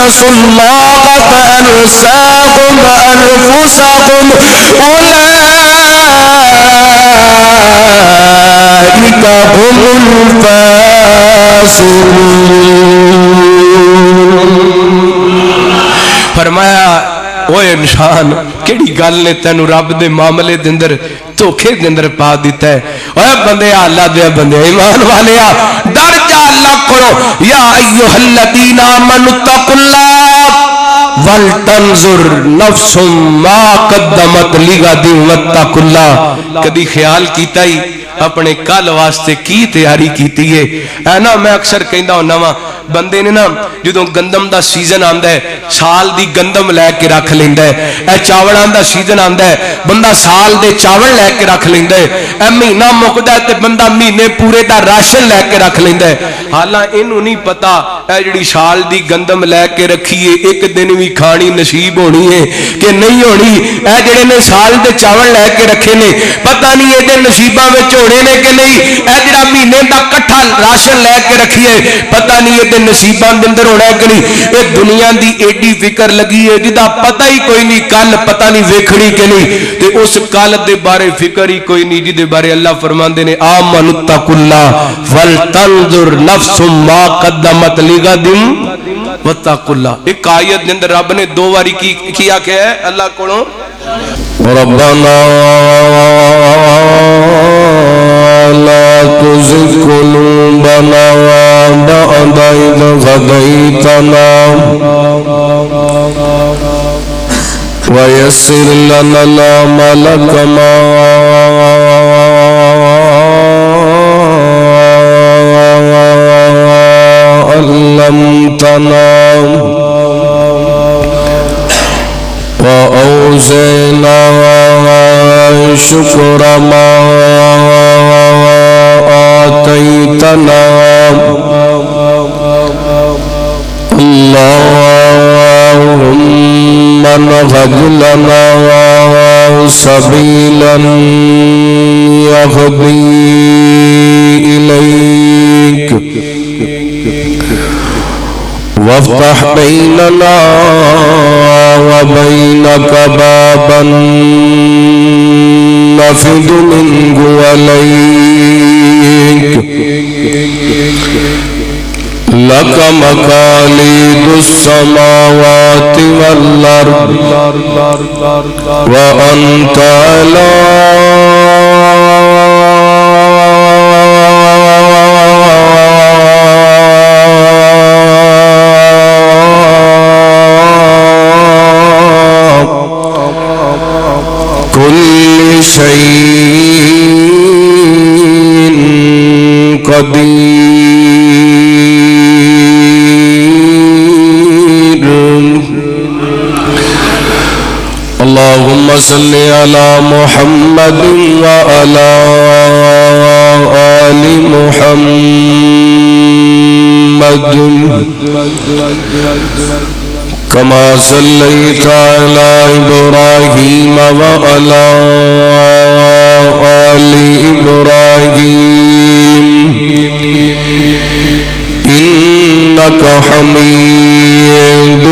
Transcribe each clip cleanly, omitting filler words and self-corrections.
نسوا الله فأنساهم أنفسهم أولئك هم الفاسقون. فرمایا اوے انسان کیڑی گل نے تینوں رب دے معاملے دے اندر دھوکھے دے اندر پا دیتا ہے. اوے بندے اللہ دے بندے ایمان والیا ڈر جا اللہ کرو. یا ایھا الذین آمنوا اتقوا اللہ ولتنظر نفس ما قدمت لغد واتقوا اللہ. کدی خیال کیتا ہی اپنے کل واسطے کی تیاری کیتی ہے؟ اے نا میں اکثر کہندا ہوندا وا بندے نے نا جدوں گندم دا سیزن آندا ہے سال دی گندم لے کے رکھ لیندا ہے. اے چاولاں دا سیزن آندا ہے بندہ سال دے چاول لے کے رکھ لیندا ہے. اے مہینہ مکدا ہے تے بندہ مہینے پورے دا راشن لے کے رکھ لیندا ہے. حالاں اینوں نہیں پتا اے جڑی سال دی گندم لے کے رکھی ہے ایک دن بھی کھانی نصیب ہونی ہے کہ نہیں ہونی. اے جڑے نے سال دے چاول لے کے رکھے نے پتہ نہیں اے دے نصیباں وچ ہونے نے کہ نہیں. اے جڑا مہینے دا کٹھا راشن لے کے رکھیے پتہ نہیں اے دے نصیباں دے اندر ہونا ہے کہ نہیں. اے دنیا دی ایڈی فکر لگی ہے جدا پتہ ہی کوئی نہیں کل پتہ نہیں ویکھنی کہ نہیں. تے اس کل دے بارے فکر ہی کوئی نہیں جدے بارے اللہ فرماندے نے آمنوا اتقوا اللہ ولتنظر نفس ما قدمت لغد واتقوا اللہ. ایک آیت دے اندر رب نے دو باری کیا کہ ہے اللہ کولوں ربنا لا تزغ قلوبنا بعد إذ هديتنا ويسر لنا العمل كما علمتنا وأوزعنا شكر ما آتيتنا اللهم هب لنا سبيلا يهدي إليك وافتح بيننا وبينك بابا نفذ منه عليك لك مقاليد السماوات والأرض وأنت على كل شيء قدير. اللهم صل على محمد وعلى آل محمد كما صليت على إبراهيم وعلى آل إبراهيم إنك حميد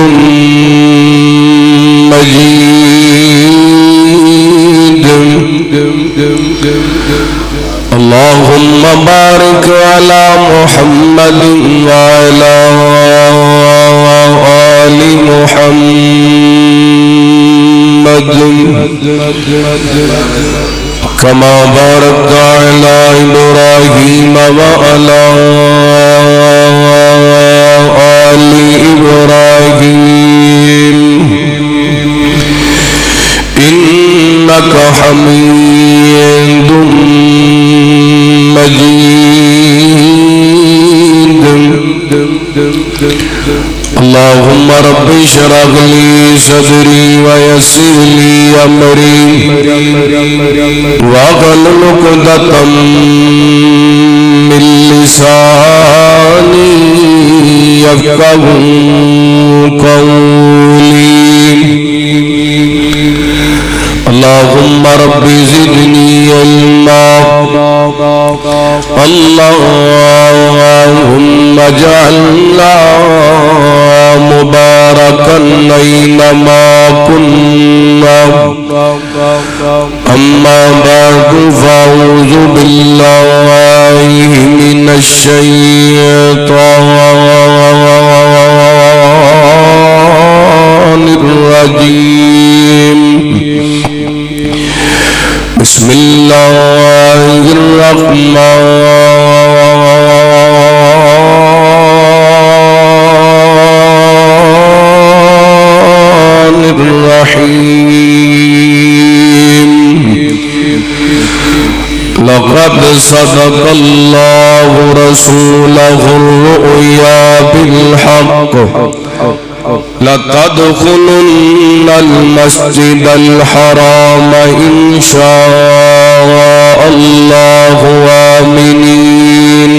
مجيد. اللهم بارك على محمد وعلى آل محمد كما باركت على إبراهيم وعلى آل إبراهيم إنك حميد مجيد. اللهم رب اشرح لي صدري ويسر لي أمري واحلل عقدة من لساني يفقهوا قولي. اللهم رب زدني علما. اللهم اجعلنا مباركين لنتركن أينما كنا أما بعد فأعوذ بالله من الشيطان الرجيم بسم الله الرحمن الرحيم لقد صدق الله رسوله الرؤيا بالحق لتدخلن المسجد الحرام إن شاء الله آمنين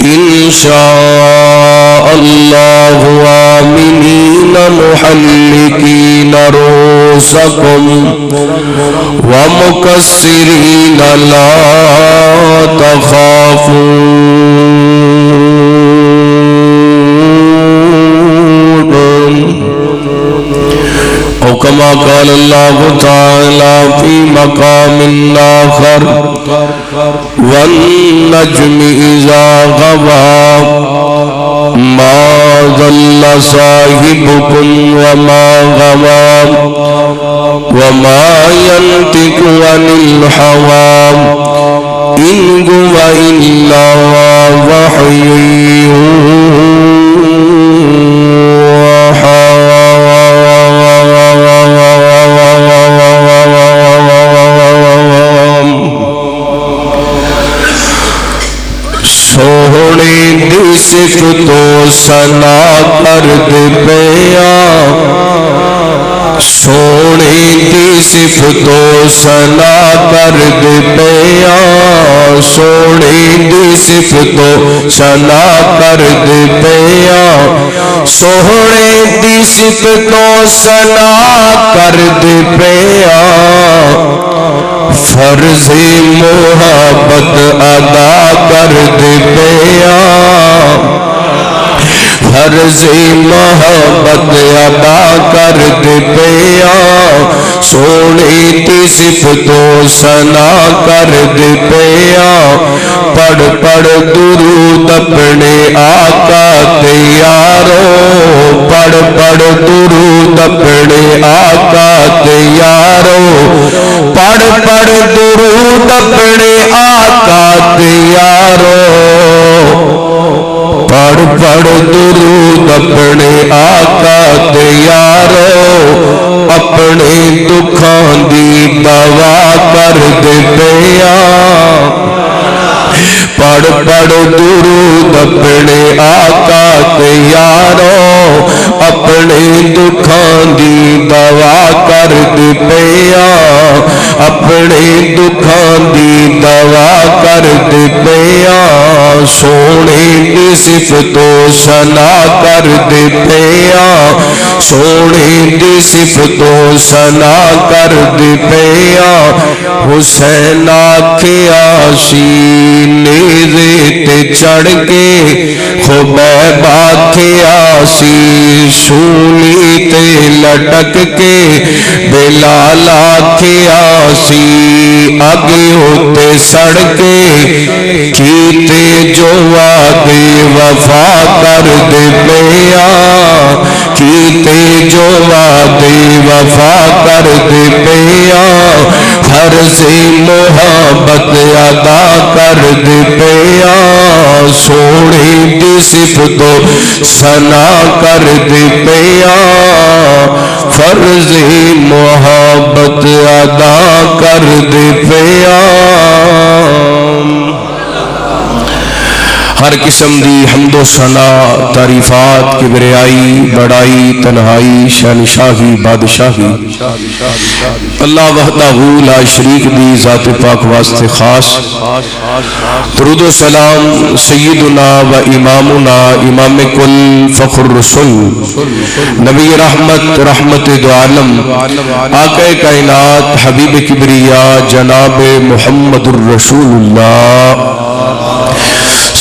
إن شاء الله آمنين محلقين رؤوسكم ومقصرين لا تخافون أو كما قال الله تعالى في مقام آخر والنجم إذا غوى ما ضل صاحبكم وما غوى وما ينطق عن الهوى إن هو إلا وحي يوحى سونے دی صفت و ثنا کرد پیا سونے دی صفت و ثنا کرد پیا سونے دی صفت و ثنا کرد پیا سونے دی صفت و ثنا کرد پیا فرض محبت ادا کرد پیا فرض محبت ادا کرد پیا سونے دی صفت و ثنا کرد پیا پڑھ پڑھ درود اپنے آقا تے یارو پڑھ پڑھ درود اپنے آقا تے یارو پڑھ پڑھ درود اپنے آقا تے یارو پڑھ پڑھ درود اپنے آقا تے یارو اپنے دکھاں دی دوا کرد پیا پڑھ پڑھ درود اپنے آقا تے یارو اپنے دکھاں دی دوا کرد پیا اپنے دکھاں دی دوا کرد پیا سونے دی صفت و ثنا کرد پیا سونے دی صفت و ثنا کرد پیا حسین آکھیا سینے تے چڑھ کے خبیب آکھیا سی سولی تے لٹک کے بلال آکھیا سی آگے ہوتے سڑکے کیتے جو وعدے وفا کرد پیا کیتے جو وعدے وفا کرد پیا فرض محبت ادا کرد پیا سونے دی صفت و ثنا کرد پیا فرض محبت ادا کرد پیا ہر قسم دی حمد و ثنا تعریفات کبریائی بڑائی تنہائی شہنشاہی بادشاہی اللہ وحدہ لا شریک دی ذات پاک واسطے خاص درود و سلام سیدنا و امامنا امام کل فخر رسول نبی رحمت رحمت دو عالم آقا کائنات حبیب کبریا جناب محمد الرسول اللہ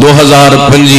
2025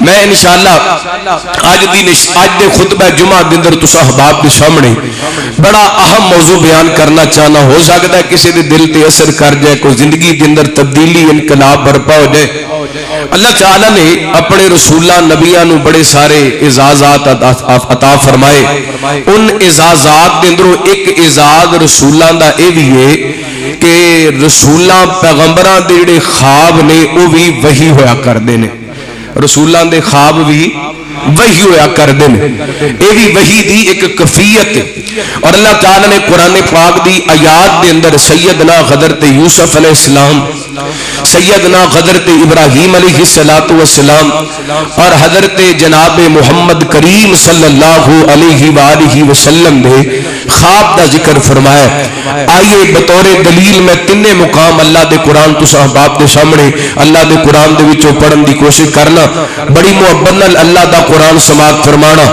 میں انشاءاللہ اج دے خطبہ جمعہ دے اندر تساں احباب دے سامنے بڑا اہم موضوع بیان کرنا چاہنا، ہو سکتا ہے کسی دے دل تے اثر کر جائے، کوئی زندگی دے اندر تبدیلی انقلاب برپا ہو جائے۔ اللہ تعالی نے اپنے رسولہ نبیاں نو بڑے سارے اعزازات عطا فرمائے، ان اعزازات دے اندروں ایک اعزاز رسولاں دا اے بھی ہے کہ رسولاں پیغمبراں دے جڑے خواب نے وہ بھی وحی ہویا کردے نے، رسولاں دے خواب بھی وحی ہویا کردے نے، اے بھی وحی دی ایک کفیت۔ اور اللہ تعالی نے قرآن پاک دی آیات دے اندر سیدنا حضرت یوسف علیہ السلام، سیدنا حضرت ابراہیم علیہ السلام اور حضرت جناب محمد کریم صلی اللہ علیہ وآلہ وسلم دے خواب دا ذکر فرمایا۔ آئیے بطور دلیل میں تینے مقام اللہ دے قرآن تو صحباب دے سامنے اللہ دے قرآن دے وچوں پڑھن دی کوشش کرنا، بڑی محبت نال اللہ دا قرآن سماعت فرمانا۔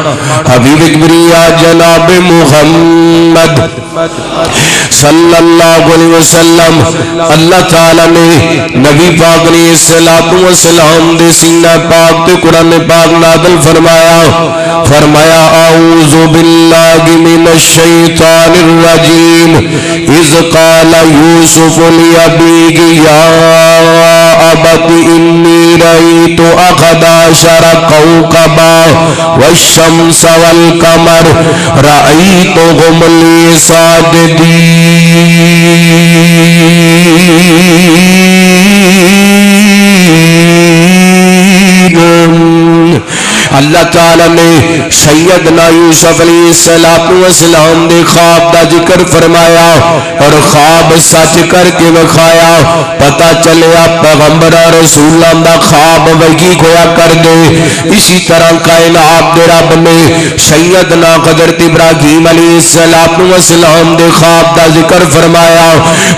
حبیب کبریا جناب محمد صلی اللہ علیہ وسلم، اللہ تعالی نے نبی پاک علیہ السلام دے سینہ پاک تے قرآن پاک نازل فرمایا اعوذ باللہ من الشیطان الرجیم اذ قال یوسف لأبیہ یا ابت انی رأیت احد عشر کوکبا والشمس والقمر رأیتهم لی ساجدین۔ اللہ تعالی نے سیدنا یوسف علیہ السلام دے خواب دا ذکر فرمایا اور خواب سچ کر کے وکھایا۔ پتہ چلیا پیغمبر رسولاں دا خواب وحی ہویا کر دے۔ اسی طرح کائنات دے رب نے سیدنا حضرت ابراہیم علیہ السلام دے خواب دا ذکر فرمایا۔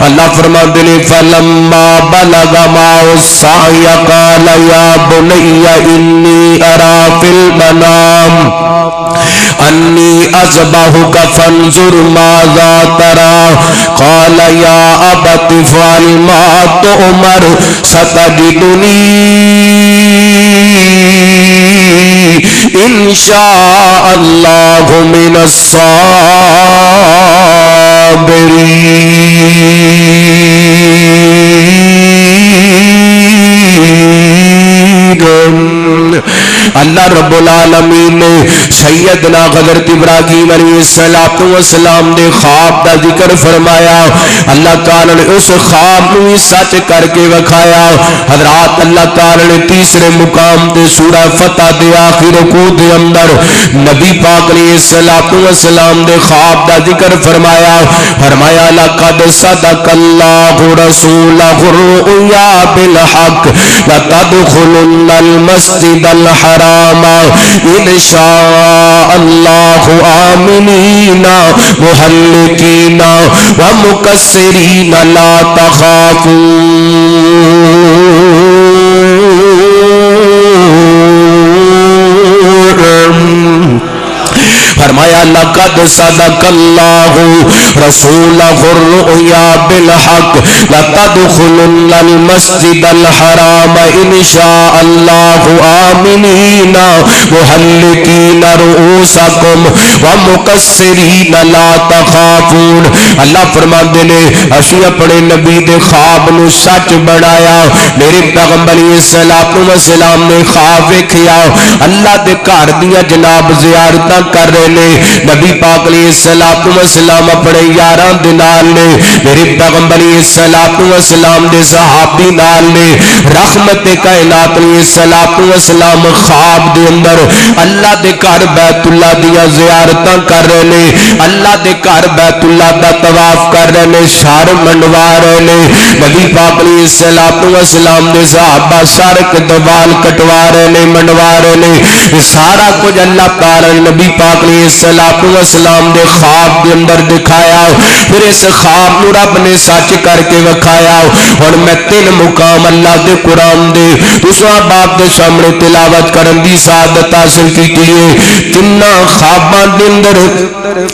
اللہ فرماندے نے فلما بلغ معه السعی قال یا بنی انی ارا فی المنام انی اذبحک فانظر ماذا تری قال یا ابت افعل ما تؤمر ستجدنی ان شاء اللہ من الصابرین۔ اللہ رب العالمین نے سیدنا حضرت ابراہیم علیہ السلام دے خواب دا ذکر فرمایا۔ اللہ تعالی نے اس خواب نو سچ کر کے وکھایا۔ حضرات اللہ تعالی نے تیسرے مقام تے سورہ فتح دے آخر رکوع دے اندر نبی پاک علیہ السلام دے خواب دا ذکر فرمایا۔ فرمایا لقد صدق اللہ رسولہ الرؤیا بالحق لتدخلن المسجد الحرام ان شاء اللہ آمنین محلقین ومقصرین لا تخافون۔ فرمایا لقد صدق اللہ رسولہ الرؤیا بالحق لتدخلن المسجد الحرام ان شاء اللہ آمنین محلقین رؤوسکم ومقصرین لا تخافون۔ اللہ فرماندے نے اسی اپنے نبی دے خواب نو سچ بنایا۔ میرے پیغمبر علیہ السلام نے خواب ویکھیا اللہ دے گھر دیاں جناب زیارتاں کر رہے نے، نبی پاک علیہ السلام اپنے یاراں دے نال نے، میرے پیغمبر علیہ السلام دے صحابی نال نے، رحمت کائنات علیہ السلام خواب دے اندر اللہ دے گھر بیت اللہ دیا زیارتاں کر رہے نے، اللہ دے گھر بیت اللہ دا طواف کر رہے نے، شار منڈوا رہے نے۔ نبی پاک علیہ السلام دے صحابہ سر کے دوال کٹوا رہے نے، منڈوا رہے نے، سارا کچھ اللہ تعالی نبی پاک علیہ والسلام دے خواب دے اندر دکھایا پھر اس خواب نو رب نے سچ کر کے وکھایا ہن میں 3 مقام اللہ دے قرآن دے تساں باپ دے سامنے تلاوت کرن دی سعادت حاصل کیتی ہے تینا خواباں دے اندر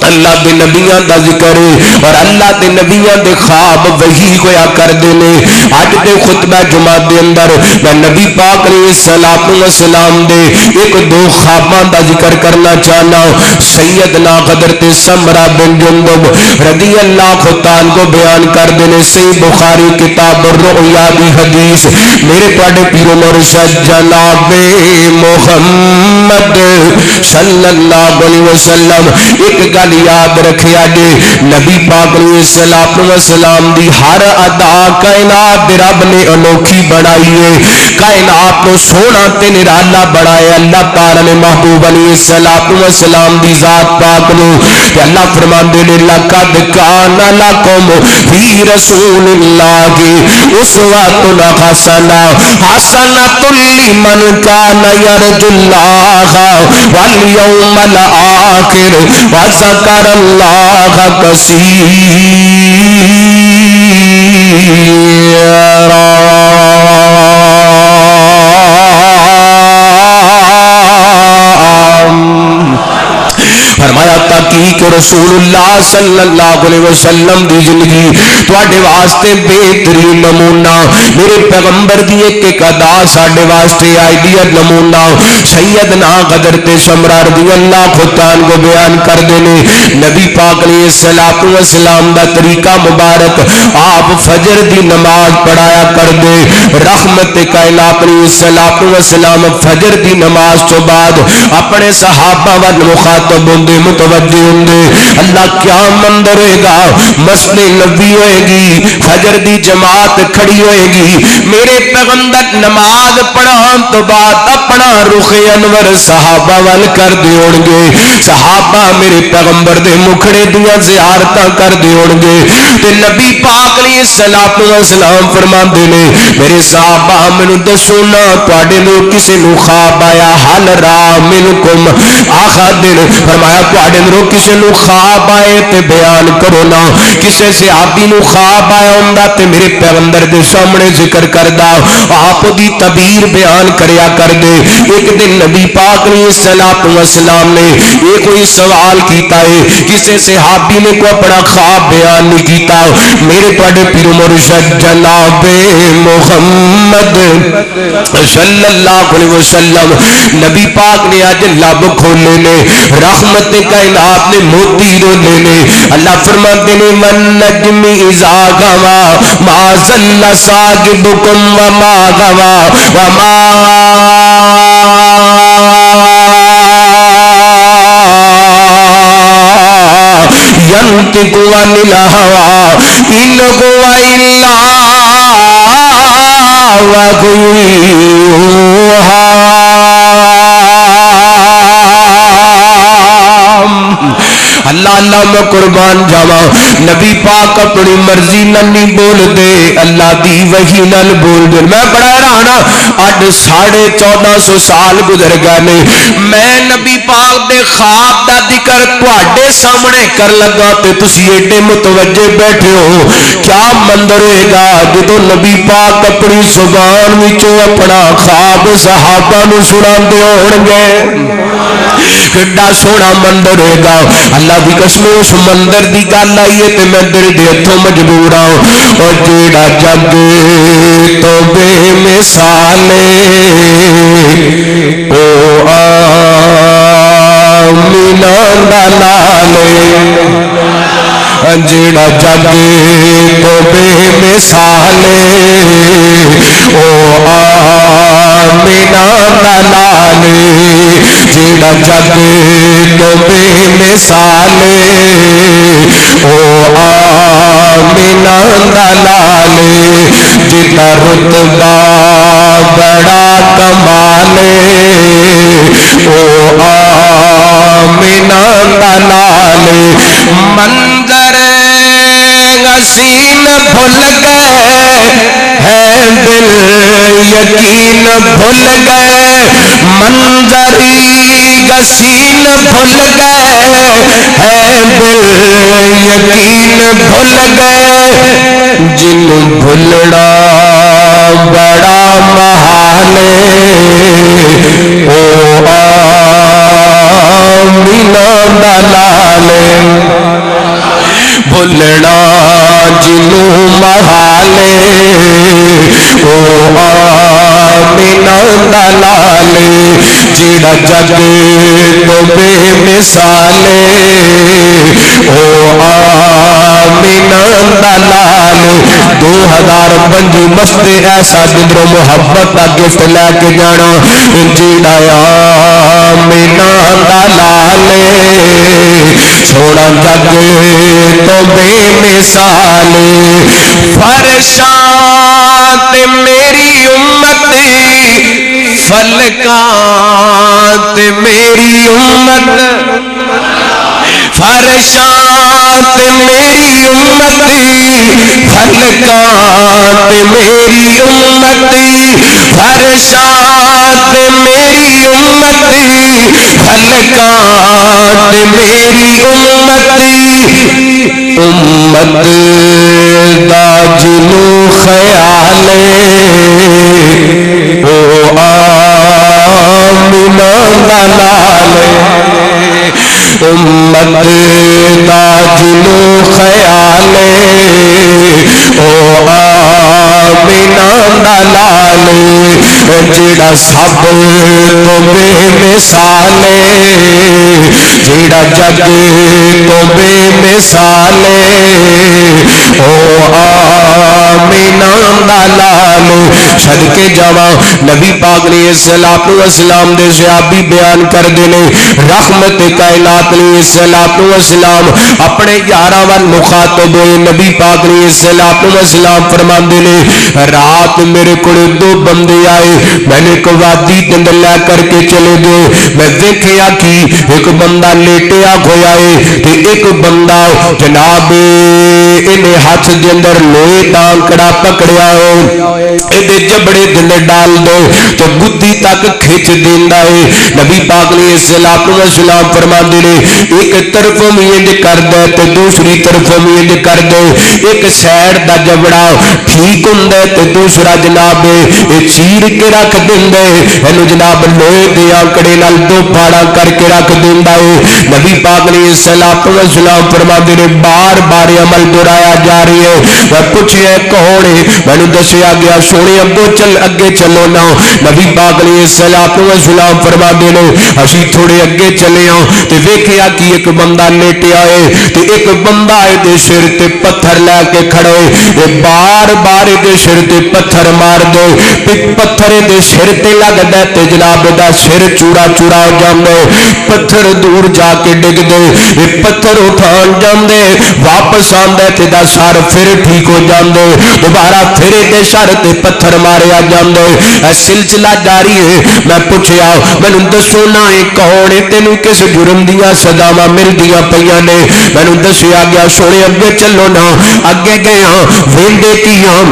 اللہ دے نبیاں دا ذکر ہے اور اللہ دے نبیاں دے خواب وحی ہویا کردے نے اج دے خطبہ جمعہ دے اندر میں نبی پاک علیہ الصلوۃ والسلام دے 1-2 خواباں دا ذکر کرنا چاہنا سیدنا حضرت سمرہ بن جندب رضی اللہ تعالی کو بیان کر دینے صحیح بخاری کتاب الرؤیا دی حدیث میرے پاڑے پیر مرشد جناب محمد صلی اللہ علیہ وسلم ایک گل یاد رکھیا جے نبی پاک علیہ الصلوۃ والسلام دی ہر ادا کائنات دے رب نے انوکھی بنائی ہے کائنات کو سونا تے نرالا بنایا اللہ تعالی نے محبوب علیہ الصلوۃ والسلام دی ذات پاک نو کہ اللہ فرماندے نے لقد کان لکم فی رسول اللہ اسوۃ حسنہ حسنۃ لمن کان یرجو اللہ والیوم الآخر وذکر اللہ کثیرا فرمایا تحقیق رسول اللہ صلی اللہ علیہ وسلم دی زندگی تواڈے واسطے بہترین نمونہ میرے پیغمبر دی ایک ادا ساڈے واسطے آئیڈیل نمونہ سیدنا حضرت سمرہ رضی اللہ تعالی کو بیان کر دینے نبی پاک علیہ الصلوۃ والسلام دا طریقہ مبارک آپ فجر دی نماز پڑھایا کر دے رحمت کائنات علیہ الصلوۃ والسلام فجر دی نماز تو بعد اپنے صحابہ و مخاطب ہوندے متوجہ ہوندے اللہ کیا منظر ہوئے گا مسجد نبی ہوئے گی فجر دی جماعت کھڑی ہوئے گی میرے پیغمبر نماز پڑھان تو بعد اپنا رخ انور صحابہ وال کر دیون گے صحابہ میرے پیغمبر دے مکھڑے دیاں زیارتاں کر دیون گے تے نبی پاک علیہ الصلوۃ والسلام فرماندے نے میرے صحابہ مینوں دسو نا تواڈے نو کسے نو خواب آیا حل را منکم احد فرمایا تواڈے نو کسے نو خواب آئے تے بیان کرو نا کسے صحابی نو خواب آیا ہوندا تے میرے پیغمبر دے سامنے ذکر کردا آپ دی تعبیر بیان کریا کر دے ایک دن نبی پاک علیہ الصلوۃ والسلام نے یہ کوئی سوال کیتا ہے کسے صحابی نے کو اپنا خواب بیان نہیں کیتا میرے تواڈے پیر مرشد جناب محمد صلی اللہ علیہ وسلم نبی پاک نے اج لب کھولے نے رحمت کائنات نے موتی رولے نے اللہ فرماتے نے من نجم اذا غوا ما ضل صاحبکم وما غوا وما ينطق عن الهوى إن هو إلا وحي اللہ اللہ میں قربان جاواں نبی پاک اپنی مرضی نال نہیں بول دے اللہ دی وحی نال بول دے میں بڑا حیران اج 1450 سال گزر گئے نے میں نبی پاک دے خواب دا ذکر تواڈے سامنے کر لگا تے تسی ایڈے متوجہ بیٹھے ہو کیا منظر ہوئے گا جدوں نبی پاک اپنی زبان وچوں اپنا خواب صحابہ نو سناندے ہون گے کڈا سونا منظر ہوئے گا اللہ دی قسم اس مندر دی گل آئی ہے تے میں دل دے ہتھوں مجبور ہوں اور جیڑا جگ تو بے مثال او آمینہ دا لالے جیڑا جگ تو بے مثال او آمینہ دا لالے جیڑا جگ تو بے مثال او آمینہ دا لالے جیڑا رتبہ بڑا کمال او آمینہ دا لالے منظر حسین بھول گئے ہے دل یقین بھول گئے منظر گسین بھول گئے ہے دل یقین بھول گئے جن بھولنا بڑا محال او آمینہ دلال بھولنا جنوں محال او آمینہ دلال جیڑا جگ تو بے مثال او آمینہ دلال 2025 مست ایسا جدرو محبت کا گفٹ لے کے جانا جیڑا آمینہ دلال سونا جگ تو بے مثال فرشات میری امت فلکات میری امت فرشات میری امت فلکات میری امت فرشات میری امت فلکات میری امت دا جنو خیال او آمینہ دلال امت دا جنو خیال او آمینہ دلال جیڑا سب تو بے مثال جیڑا جگ تو بے مثال او آمینہ دلال صدقے جاواں نبی پاک علیہ الصلوۃ والسلام دے صحابی بیان کر دینے رحمت کائنات علیہ الصلوۃ والسلام اپنے یاراں وال مخاطب ہوئے نبی پاک علیہ الصلوۃ والسلام فرماندے نے رات میرے کول دو بندے آئے میں نے ایک وادی دے اندر لے کر کے چلے گئے میں دیکھیا کہ ایک بندہ لیٹیا ہویا ہے تے ایک بندہ جناب انہیں ہاتھ دے اندر لوہے دا انکڑا پکڑیا ہے ایدے جبڑے دے اندر ڈال دو تو گدی تک کھچ دیندا ہے نبی پاک علیہ الصلوۃ والسلام فرماندے نے ایک طرف انج کر دے تے دوسری طرف انج کر دے ایک سائیڈ دا جبڑا ٹھیک ہوندا تے دوسرا جناب اے چیر کے رکھ دیندا ہے اینو جناب لوہے دے انکڑے نال دو پھاڑا کر کے رکھ دیندا ہے نبی پاک علیہ الصلوۃ والسلام فرماندے نے بار بار عمل دہرایا جا رہی ہے میں پوچھیا کون ہے میں دسیا گیا سونے اگے چلو نا نبی پاک علیہ الصلوۃ والسلام فرماندے نے اسی تھوڑے اگے چلے ہاں تے ویکھیا کہ ایک بندہ لیٹیا ہے تے ایک بندہ دے سر تے پتھر لے کے کھڑے اے بار بار دے سر تے پتھر مار دے پتھر دے سر تے لگدا تے جناب دا سر چورا چورا ہو جاندا پتھر دور جا کے ڈگ دے اے پتھر اٹھان جاندے واپس آندا تے دا سر پھر ٹھیک ہو جاندے دوبارہ پھر دے سر تے پتھر ماریا جاندے اے سلسلہ جاری ہے میں پوچھیا مینوں دسو نا اے کون ہے تینوں کس جرم دیاں سزاواں ملدیاں پیاں نے مینوں دسیا گیا سونے اگے چلو نا اگے گئے ہاں ویندے کیاں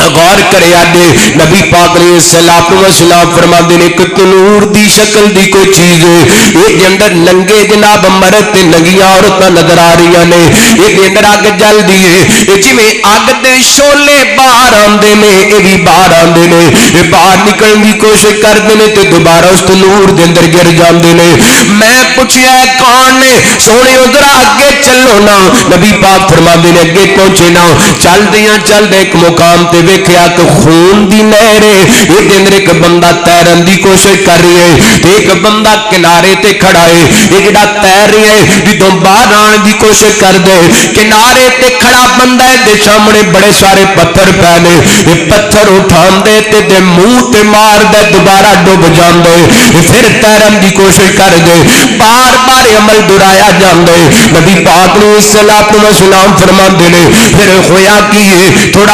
غور کریا دے نبی پاک علیہ الصلوۃ والسلام فرماندے نے کہ تنور دی شکل دی کوئی چیز ہے اے اندر ننگے جناب مرد تے ننگیاں عورتاں نظر آ رہی نے اے اندر اگ جل دی ہے اے جویں اگ دے شولے باہر آندے نے اے بھی باہر آندے نے اے باہر نکلن دی کوشش کردے نے تے دوبارہ اس تنور دے اندر گر جاندے نے میں پوچھیا کون نے سونے ادھر اگے چلو نا نبی پاک فرماندے نے اگے پہنچے نا چل دے ایک مقام تے ویکھیا کہ خون دی نہر ہے اے اندر ایک بندہ تیرن دی کوشش کر رہی ہے تے ایک بندہ کنارے تے کھڑا ہے اے جڑا تیر رہی ہے جدوں باہر آن دی کوشش کر دے کنارے تے کھڑا بندہ ہے دے سامنے بڑے سارے پتھر پے نے اے پتھر اٹھان دے تے دے منہ تے مار دے دوبارہ ڈوب جاندے پھر تیرن دی کوشش کر دے بار بار عمل دہرایا جاندے نبی پاک علیہ الصلوۃ والسلام فرماندے نے پھر ہویا کی تھوڑا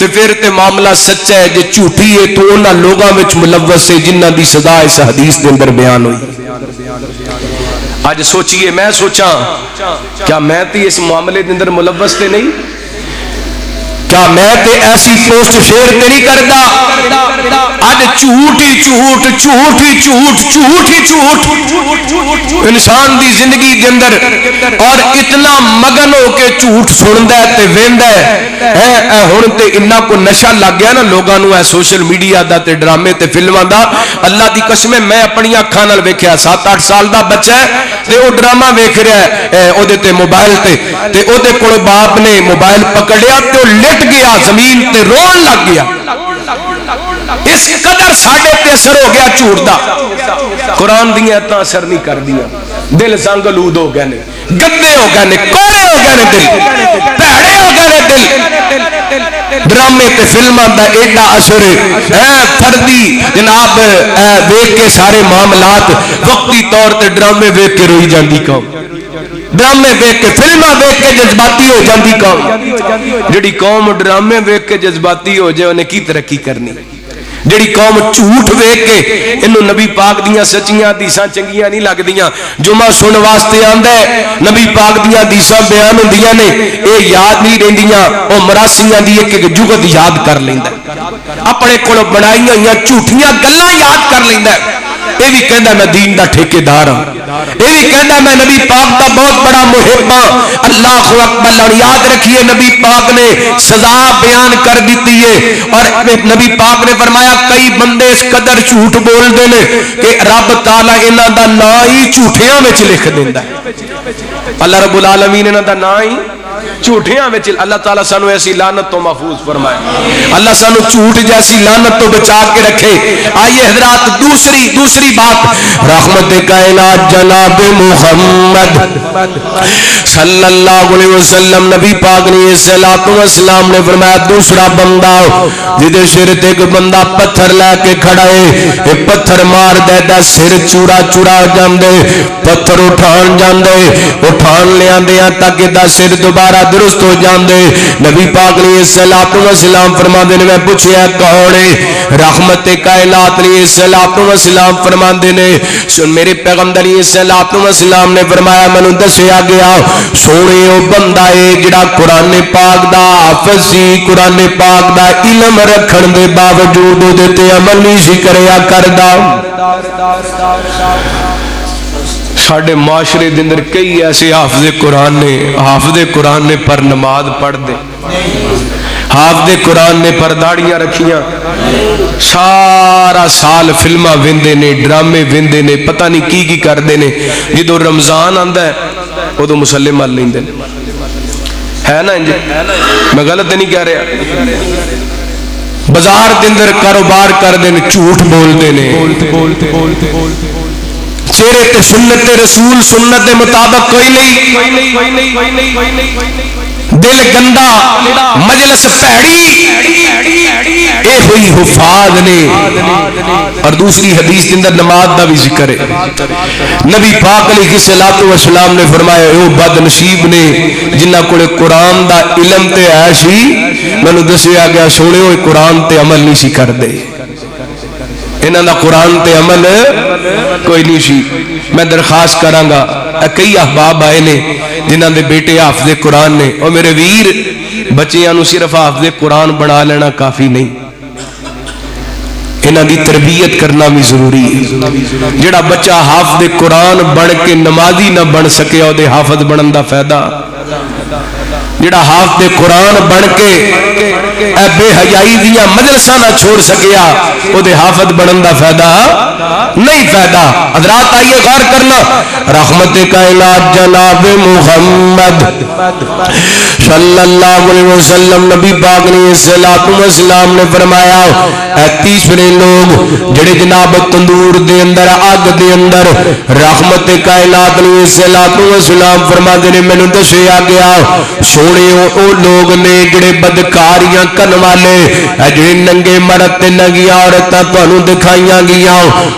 تے پھر تے معاملہ سچا ہے، جے جھوٹی ہے تو انہاں لوگاں وچ ملوث ہے جنہاں دی سزا اس حدیث دے اندر بیان ہوئی۔ آج سوچئے، میں سوچاں کیا میں تے اس معاملے دے اندر ملوث تے نہیں؟ کیا میں تے ایسی پوسٹ شیئر تے نہیں کردا؟ آج جھوٹ ہی جھوٹ، جھوٹ ہی جھوٹ، جھوٹ ہی جھوٹ انسان دی زندگی دے اندر، اور اتنا مگن ہو کے جھوٹ سندا ہے تے ویندا ہے ہن تے انہاں کو نشہ لگ گیا نا لوگاں نو، سوشل میڈیا دا تے ڈرامے تے فلماں دا۔ اللہ دی قسم میں اپنی اکھاں نال ویکھیا 7-8 سال دا بچہ ہے تے او ڈرامہ ویکھ رہا ہے او دے تے موبائل تے او دے کول باپ نے موبائل پکڑیا تے او لٹ گیا زمین تے رون لگ گیا۔ اس قدر ساڈے تے اثر ہو گیا جھوٹ دا۔ قرآن دیاں ایتاں اثر نہیں کر دیا، دل زنگ آلود ہو گئے نے، گندے ہو گئے نے، کوڑے ہو گئے نے، دل پیڑے ہو گئے نے، دل ڈرامے تے فلماں دا ایڈا اثر ہے فردی جناب ویکھ کے سارے معاملات وقتی طور تے ڈرامے ویکھ کے روئی جاندی قوم، ڈرامے ویکھ کے فلماں ویکھ کے جذباتی ہو جاندی قوم۔ جڑی قوم ڈرامے ویکھ کے جذباتی ہو جائے انہیں کی ترقی کرنی؟ جڑی قوم جھوٹ ویکھ کے انہوں نبی پاک دیاں سچیاں حدیثاں چنگیاں نہیں لگدیاں، جمعہ سن واسطے آندا ہے نبی پاک دیاں حدیثاں بیان ہوندیاں نے اے یاد نہیں رہندیاں، او مراسیاں دی ایک ایک جگت یاد کر لیندا، اپنے کول بنائیاں ہوئیاں جھوٹیاں گلاں یاد کر لیندا۔ یہ بھی کہندا میں دین دا ٹھیکیدار ہاں، یہ بھی کہندا میں نبی پاک دا بہت بڑا محب ہاں۔ اللہ اکبر، اور یاد رکھیے نبی پاک نے سزا بیان کر دیتی ہے، اور نبی پاک نے فرمایا کئی بندے اس قدر جھوٹ بول دے نے کہ رب تعالیٰ انہاں دا نام ہی جھوٹیاں وچ لکھ دیندا ہے۔ اللہ رب العالمین انہاں دا نام ہی جھوٹیاں وچ، اللہ تعالیٰ سانو ایسی لعنت تو محفوظ فرمائے، اللہ سانو جھوٹ جیسی لعنت تو بچا کے رکھے۔ آئیے حضرات دوسری بات، رحمت کائنات جناب محمد صلی اللہ علیہ وسلم نبی پاک نے صلوات و سلام نے فرمایا دوسرا بندہ جدے سر تے ایک بندہ پتھر لے کے کھڑا ہے، ایک پتھر مار دے دا سر چورا چورا جاندے، پتھر اٹھان جاندے، اٹھان لے آندے تاکہ دا سر دوبارہ درست ہو جاندے۔ نبی پاک نے صلوات و سلام فرماندے نے، میں پوچھیا کون ہے؟ رحمت کائنات نے صلوات و سلام فرماندے نے، سن میرے پیغمبر صلوات و سلام نے فرمایا مینوں دسیا گیا سونے او بندہ ہے جڑا قرآن پاک دا حافظ سی، قرآن پاک دا علم رکھن دے باوجود او دے تے عمل نہیں سی کریا کردا۔ ساڈے معاشرے دے اندر کئی ایسے حافظ قرآن نے پر نماز پڑھ دے، حافظ قرآن نے پر داڑیاں رکھیاں، سارا سال فلماں ویندے نے، ڈرامے ویندے نے، پتہ نہیں کی کردے نے، جدوں رمضان آندا ہے ادوں مسلے مل لیندے ہے نا انج، میں غلط نہیں کہہ رہا۔ بازار دے اندر کاروبار کردے نے، جھوٹ بولدے نے، چہرے تے سنت رسول سنت دے مطابق کوئی نہیں، دل گندا، مجلس پیڑی، اے ہوئی حفاظ نے۔ اور دوسری حدیث کے اندر نماز دا بھی ذکر ہے، نبی پاک علیہ الصلوۃ والسلام نے فرمایا او بد نصیب نے جنہاں کول قرآن دا علم تے ہے سی، مینوں دسیا گیا سونے ہوئے قرآن تے عمل نہیں سی کردے، انہاں دا قرآن تے عمل کوئی نہیں سی۔ میں درخواست کراں گا، کئی احباب آئے نے جنہاں دے بیٹے حافظ قرآن نے، اور میرے ویر بچیاں نو صرف حافظ قرآن بنا لینا کافی نہیں، انہاں دی تربیت کرنا بھی ضروری ہے۔ جڑا بچہ حافظ قرآن بن کے نمازی نہ بن سکے او دے حافظ بنن دا فائدہ، جڑا حافظ قرآن بن کے اے بے حیائی دیاں مجلساں نہ چھوڑ سکیا او دے حافظ بنن دا فائدہ نہیں فائدہ۔ حضرات آئیے غور کرنا، رحمت کائنات جناب محمد صلی اللہ علیہ وسلم نبی پاک نے صلوات و سلام نے فرمایا اے تیسرے لوگ جڑے جناب تندور دے اندر آگ دے اندر، رحمت کائنات نے صلوات و سلام فرماندے نے مینوں دسیا گیا سونے او لوگ نے جڑے بدکاریاں کرن والے، جڑے ننگے مرد تے ننگیاں عورتاں تانوں دکھائیاں گیاں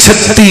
36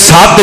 7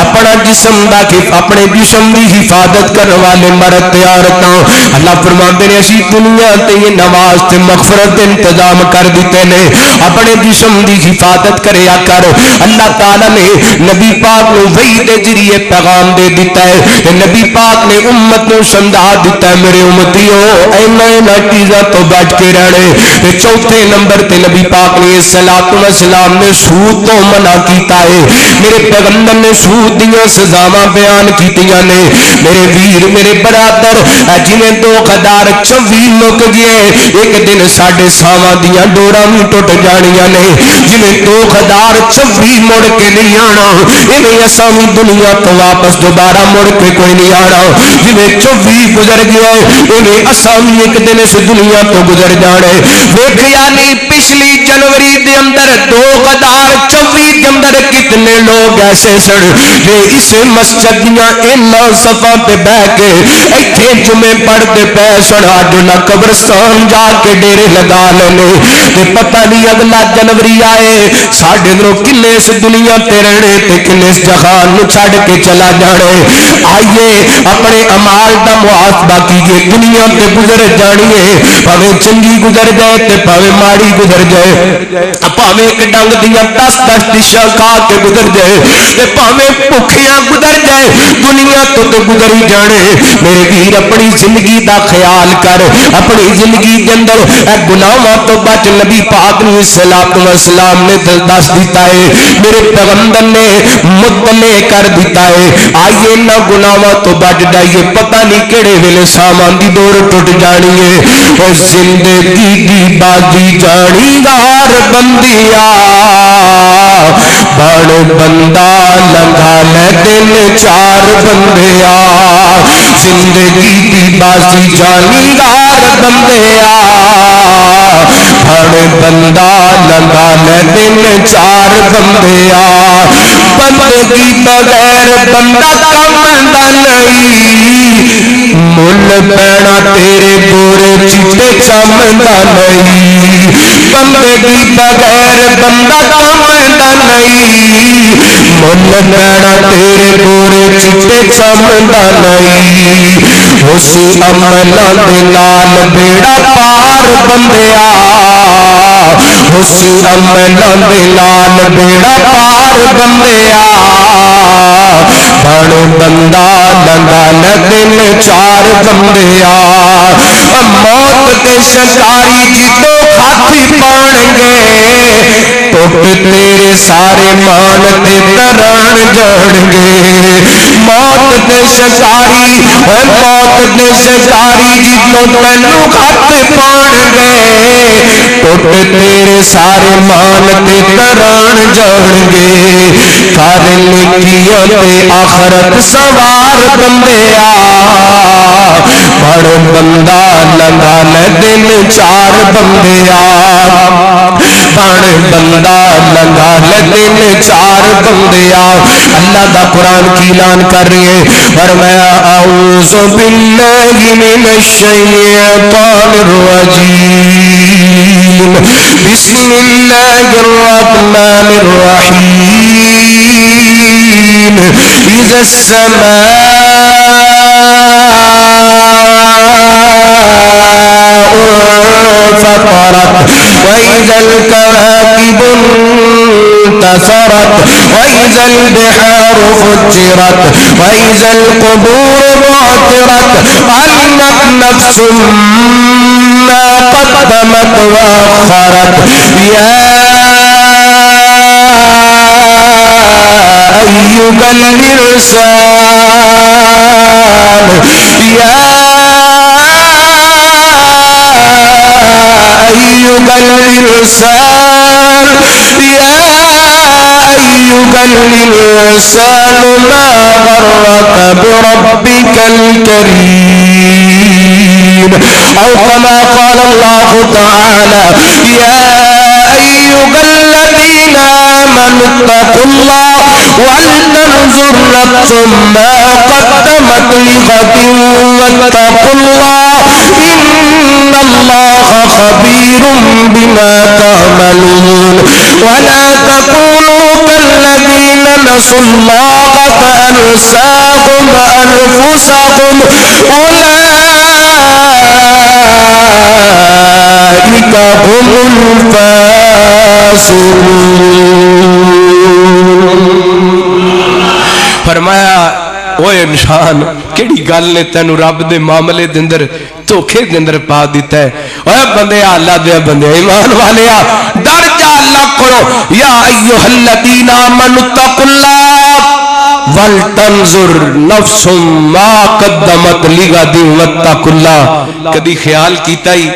اپنا جسم دا اپنے جسم دی حفاظت کرنے والے مرد تے عورتاں اللہ فرماندے نے اسی دنیا تے یہ نماز تے مغفرت انتظام کر دیتے نے اپنے جسم دی حفاظت کریا کر اللہ تعالی نے نبی پاک نو وحی دے ذریعے پیغام دے دیتا ہے نبی پاک نے امت نو سمجھا دیتا ہے میرے امتیو اینا چیزاں تو بچ کے رہنے چوتھے نمبر تے نبی پاک نے صلاۃ و سلام نے سود تو منع کیتا ہے میرے پیغمبر نے سود دیاں سزاواں بیان کیتیاں نے میرے ویر میرے برادر جنہیں دو غدار 24 مک گئے ایک دن ساڈے ساواں دیاں ڈوراں بھی ٹوٹ جانیاں نے جنہیں دو غدار 24 مڑ کے نہیں آنا انہیں اساں بھی دنیا تو واپس دوبارہ مڑ کے کوئی نہیں آنا جنہیں 24 گزر گئے انہیں اساں بھی ایک دن اس دنیا تو گزر جانے ویکھیا نہیں پچھلی جنوری دے اندر دو غدار 24 کے اندر کتنے لوگ ایسے سن کہ اس مسجد دیاں انہاں صفاں تے بیٹھ کے ایتھے جمعے پڑھتے پے سن اج نہ قبرستان جا کے ڈیرے لگا لینے تے پتہ نہیں اگلا جنوری آئے ساڈے نوں کنے اس دنیا تے رہنے تے کنے اس جہان نو چھڈ کے چلا جانے آئیے اپنے اعمال دا محاسبہ کیجئے دنیا تے گزر جانی ہے پاویں چنگی گزر جائے تے پاویں ماڑی گزر جائے پاویں ایک ڈنگ دیاں 10 ڈشاں کھا کے گزر جائے تے پاویں بھکھیاں گزر جائے دنیا تو گزر ہی جانے میرے ویر اپنی زندگی دا خیال کر اپنی زندگی کے اندر اے گناہاں تو بچ نبی پاک نے صلوات و سلام نے دس دیتا ہے میرے پیغمبر نے مطلع کر دیتا ہے آئیے نہ گناہاں تو بچ جائیے پتہ نہیں کیڑے ویلے سامان دی ڈور ٹوٹ جانی ہے او زندگی دی بازی جانی گار بندیا بڑ بندہ لنگا لے دن چار بندیا زندگی دی بازی جانی گار بندیا بڑ بندہ لنگا لے دن چار بندیا بندگی بغیر بندہ کم دا نہیں مل پینا تیرے گورے چٹے چم دا نہیں بندگی بغیر بندہ کم دا نہیں مل پینا تیرے گورے چٹے چم دا نہیں اسی عملہ دے نال بیڑا پار بندیا اسی عملہ دے نال بیڑا پار بندیا بڑ بندہ لنگا لدن چار بندیا موت دے شکاری جدو ہاتھی پان گے ٹوٹ تیرے سارے مان تے تران جان گے موت دے شکاری موت دے شکاری جدو تینو ہاتھ پان گے ٹوٹ تیرے سارے مان تے تران جان گے کر نیکیاں تے آخرت سوار بندیا بڑ بندہ لنگا لدن چار بندیا بڑ بندہ لنگا لدن چار بندیا اللہ دا قرآن کی اعلان کر رہی ہے فرمایا اعوذ باللہ من الشیطان الرجیم بسم اللہ الرحمن الرحیم اذا السماء انفطرت وإذا الكواكب انتثرت وإذا البحار فجرت وإذا القبور بعثرت علمت نفس ما قدمت وأخرت يا أيها الإنسان يا أيها الإنسان يا أيها الإنسان ما غرك بربك الكريم أو كما قال الله تعالى يا أيها الذين آمنوا اتقوا الله ولتنظر نفس ما قدمت لغد واتقوا الله إن الله خبير بما تعملون ولا تكونوا كالذين نسوا الله أنساهم أنفسهم أولئك هم الفاسقون. فرمایا اوے انسان کیڑی گل نے تینوں رب دے معاملے دے اندر دھوکھے دے اندر پا دیتا ہے. اوے بندے اللہ دے بندے ایمان والیا ڈر جا اللہ کرو. یا ایھا الذین آمنوا اتقوا اللہ ولتنظر نفس ما قدمت لغد واتقوا اللہ. کدی خیال کیتا ہی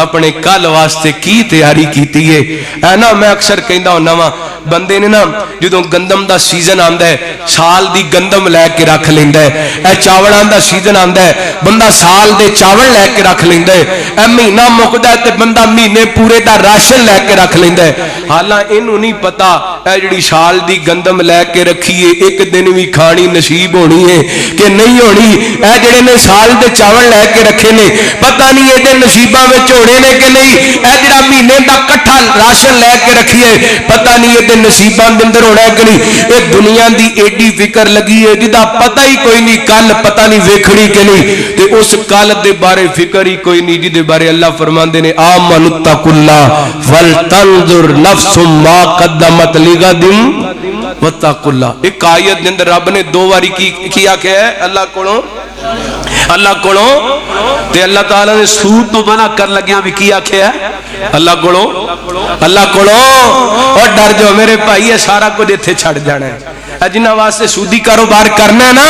اپنے کل واسطے کی تیاری کیتی ہے؟ اے نا میں اکثر کہندا ہوندا وا بندے نے نا جدوں گندم دا سیزن آندا ہے سال دی گندم لے کے رکھ لیندا ہے. اے چاولاں دا سیزن آندا ہے بندہ سال دے چاول لے کے رکھ لیندا ہے. اے مہینہ مکدا ہے تے بندہ مہینے پورے دا راشن لے کے رکھ لیندا ہے. حالاں اینوں نہیں پتا اے جڑی سال دی گندم لے کے رکھی ہے ایک دن بھی کھانی نصیب ہونی ہے کہ نہیں ہونی. اے جڑے نے سال دے چاول لے کے رکھے نے پتہ نہیں اے دے نصیباں وچ ہونے نے کہ نہیں. اے جڑا مہینے دا کٹھا راشن لے کے رکھیے پتہ نہیں اے دے نصیباں دے اندر ہونا ہے کہ نہیں. اے دنیا دی ایڈی فکر لگی ہے جدا پتہ ہی کوئی نہیں کل پتہ نہیں ویکھنی کہ نہیں تے اس کل دے بارے فکر ہی کوئی نہیں جدے بارے اللہ فرماندے نے آمنوا اتقوا اللہ ولتنظر نفس ما قدمت لغد واتقوا اللہ. ایک آیت دے اندر رب نے دو باری کی آکھیا ہے اللہ کولوں تے اللہ تعالیٰ نے سود تو منع کر لگیاں بھی کی آکھیا ہے اللہ کولوں اور ڈر جو میرے بھائی ہے سارا کچھ ایتھے چھڑ جانا ہے. جنہاں واسطے سودی کاروبار کرنا ہے نا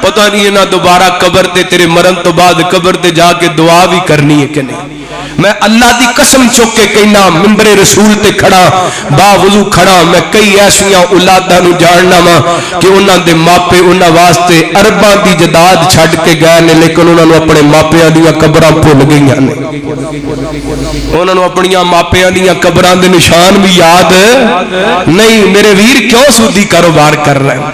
پتہ نہیں نہ دوبارہ قبر تے تیرے مرن تو بعد قبر تے جا کے دعا بھی کرنی ہے کہ نہیں. میں اللہ دی قسم چک کے کہنا منبر رسول تے کھڑا با وضو کھڑا میں کئی ایسیاں اولاداں نو جاننا وا کہ انہاں دے ماپے انہاں واسطے ارباں دی جداد چھڈ کے گئے نے لیکن انہاں نو اپنے ماپیاں دیاں قبراں بھول گئیاں نے. انہاں نو اپنی ماپیاں دیاں قبراں دے نشان بھی یاد نہیں. میرے ویر کیوں سودی کاروبار کر رہے ہیں.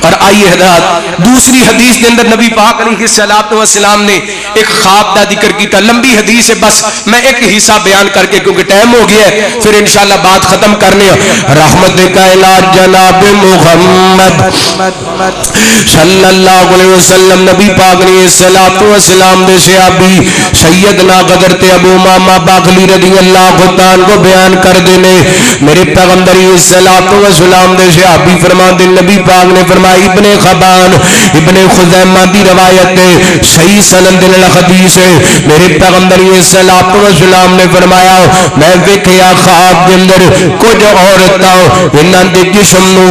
اور آئیے حضرات دوسری حدیث کے اندر نبی پاک علیہ الصلوۃ والسلام نے ایک خواب کا ذکر کیتا. لمبی حدیث ہے بس میں ایک حصہ بیان کر کے کیونکہ ٹائم ہو گیا ہے پھر انشاءاللہ بات ختم کرنے ہیں. رحمت کائنات جناب محمد صلی اللہ علیہ وسلم نبی پاک علیہ الصلوۃ والسلام دے صحابی سیدنا حضرت ابو امامہ باقلی رضی اللہ تعالی کو بیان کر دینے میرے پیغمبر علیہ الصلوۃ والسلام دے صحابی فرماتے نبی پاک نے فرمایا ابن خبان ابن خزیمہ دی روایت ہے صحیح سند الحدیث ہے. میرے پیغمبر علیہ الصلوۃ والسلام نے فرمایا میں ویکھیا خواب دے اندر کچھ عورتاں انہاں دے جسم نو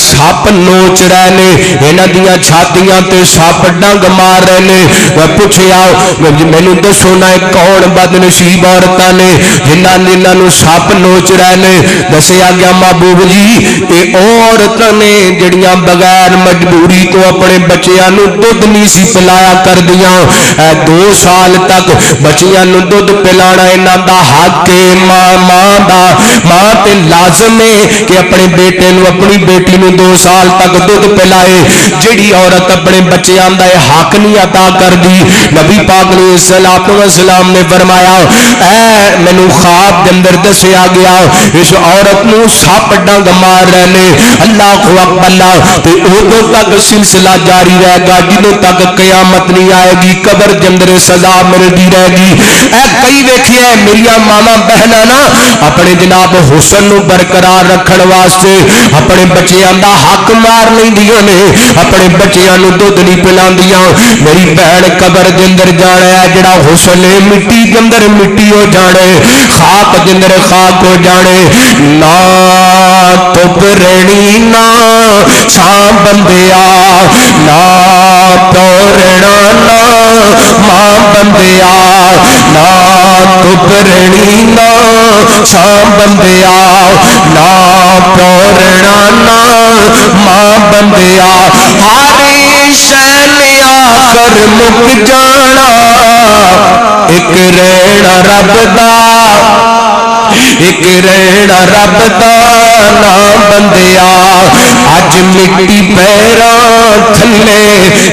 سپ نوچ رہے نے انہاں دیاں چھاتیاں تے سپ ڈنگ مار رہے نے. میں پوچھیا مینوں دسو نا کون بد نصیب عورتاں نے جنہاں نو سپ نوچ رہے نے. دسیا گیا محبوب جی اے عورتاں نے جڑیاں بغیر مجبوری تو اپنے بچیاں نو دودھ نہیں سی پلایا کر دیاں. 2 سال تک بچیاں نو دودھ پلانا انہاں دا حق ہے. ماں تے لازم ہے کہ اپنے بیٹے نو اپنی بیٹی نو 2 سال تک دودھ پلائے. جڑی عورت اپنے بچیاں دا حق نہیں عطا کر دی نبی پاک علیہ الصلوۃ والسلام نے فرمایا اے مینوں خواب دے اندر دسیا گیا اس عورت نو سپ ڈنگ مار رہے نے. اللہ اکبر تے ادو تک سلسلہ جاری رہے گا جدوں تک قیامت نہیں آئے گی قبر دے اندر سزا ملتی رہے گی. اے کئی ویکھیا میریاں ماواں بہناں نا اپنے جناب حسن نو برقرار رکھن واسطے اپنے بچیاں دا حق مار لیندیاں نے اپنے بچیاں نو دودھ نہیں پلاندیاں. میری بہن قبر دے اندر جانا ہے جڑا حسن ہے مٹی دے اندر مٹی ہو جانے خاک دے اندر خاک ہو جانے. نا تپ رہنی نا ساں بندیا نا پورنا نا ماں بندیا نا تپ رہنی نا ساں بندیا نا پورنا نا ماں بندیا. ہاری شہنیا کر مک جانا ایک رہنا رب دا ایک رہنا رب دا نا بندیا. اج مٹی پیراں تھلے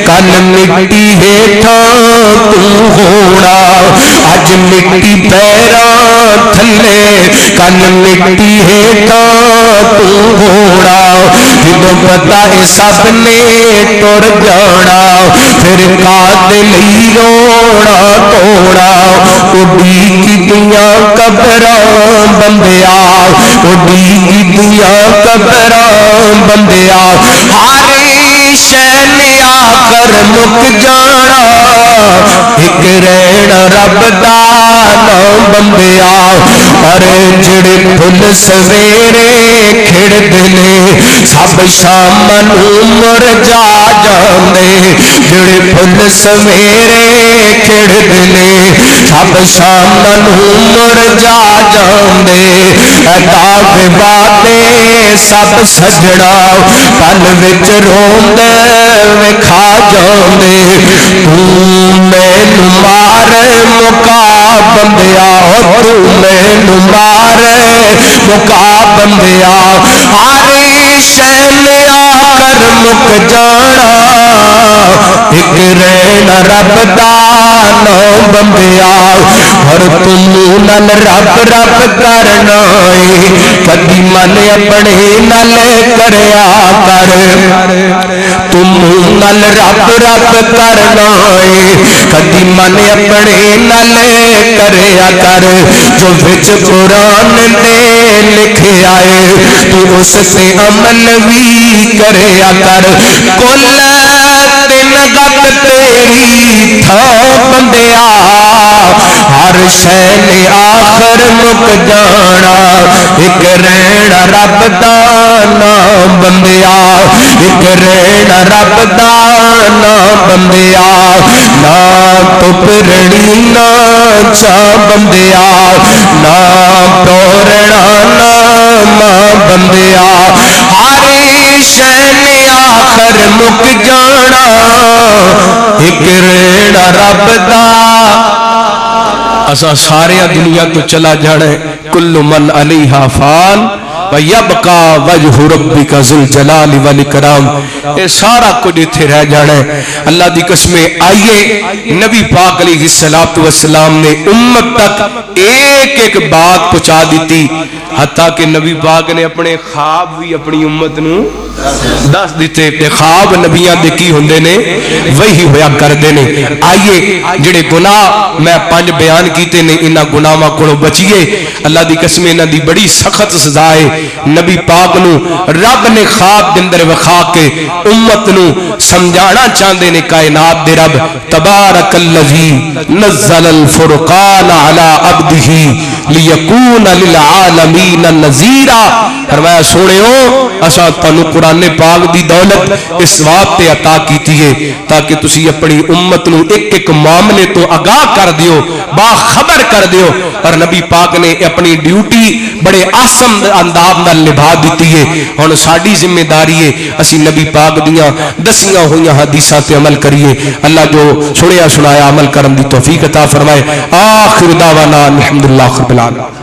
کل مٹی ہیٹھا تو ہونا اج مٹی پیراں تھلے کل مٹی ہیٹھا تو ہونا جدوں پتہ اے سب نے ٹر جانا پھر کاد لئی رونا توڑا اڈی کیتیاں قبراں بندیا اڈی کیتیاں قبراں بندیا ہر شے نے آخر مک جانا ایک رہنا رب دا نام بندیا اور جڑے پھل سویرے کھڑدے نے سب شام نوں مرجا جاندے جڑے پھل سویرے کھڑدے نے سب شام نوں مرجا جاندے داغ وعدے سب سجڑا پل وچ روندے وکھا جاندے تو مینوں مار مکا بندیا تو مینوں مار مکا بندیا ہر شے نے آخر مک جانا ایک رہنا رب دا نام بندیا اور تم نال رب رب کرنا کدی من اپنے نال کریا کر تم نال رب رب کرنا کدی من اپنے نال کریا کر جو وچ قرآن دے لکھے آئے تو اس سے عمل بھی کریا کر کل دن گت تیری تھا بندیا ہر شے نے آخر مک جانا ایک رہنا رب دا نام بندیا ایک رہنا رب دا نام بندیا نہ پپرڑی نہ چا بندیا نہ پورنا نہ ماں بندیا ہر شے نے آخر مک جانا ایک رہنا رب دا اسا سارے دنیا تو چلا جانا ہے کل من علیہا فان وَيَبْقَى وَجْهُ رَبِّكَ ذُو الْجَلَالِ وَالْإِكْرَامِ اے سارا کچھ اتھے رہ جانا ہے اللہ دی قسمیں آئیے نبی پاک علیہ السلام نے امت تک ایک ایک بات پہنچا دیتی حتیٰ کہ نبی پاک نے اپنے خواب بھی اپنی امت نو دس دیتے کہ خواب نبیاں دے کی ہوندے نے وہی ہویا کر دینے آئیے جڑے گناہ میں 5 بیان کیتے نے انہاں گناہاں کولوں بچیے اللہ دی قسمیں انہاں دی بڑی سخت سزا ہے نبی پاک نو رب نے خواب دے اندر وکھا کے امت نو سمجھانا چاہندے نے کائنات دے رب تبارک الذی نزل الفرقان علی عبدہ لیکون للعالمین نذیرا فرمایا سونےو اساں تانوں قرآن پاک دی دولت اس واسطے عطا کیتی ہے تاکہ تسی اپنی امت نو ایک ایک معاملے تو آگاہ کر دیو باخبر کر دیو اور نبی پاک نے اپنی ڈیوٹی بڑے آسم انداز نال نبھا دیتی ہے ہن ساڈی ذمہ داری ہے اسی نبی پاک دیاں دسیاں ہوئیاں حدیثاں تے عمل کریے اللہ جو سنیا سنایا عمل کرن دی توفیق عطا فرمائے آخر دعوانا الحمدللہ رب العالمین